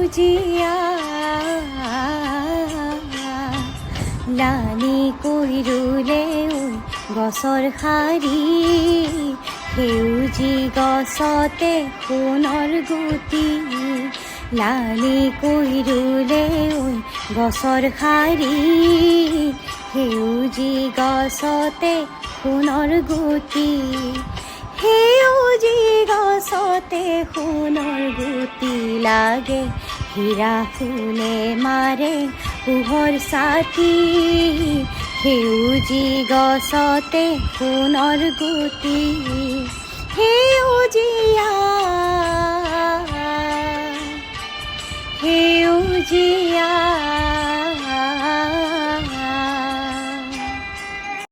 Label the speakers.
Speaker 1: সেউজীয়া লানি কৈ ৰুলে ঐ গছৰ শাৰী সেউজী গছতে সোণৰ গুটি লানি কৈ ৰুলে ঐ গছৰ শাৰী সেউজী গছতে সোণৰ গুটি সেউজী গছতে সোণৰ গুটি লাগে হীৰা ফুলে মাৰে পোহৰ ছাতি সেউজী গছতে সোণৰ গুটি সেউজীয়া সেউজীয়া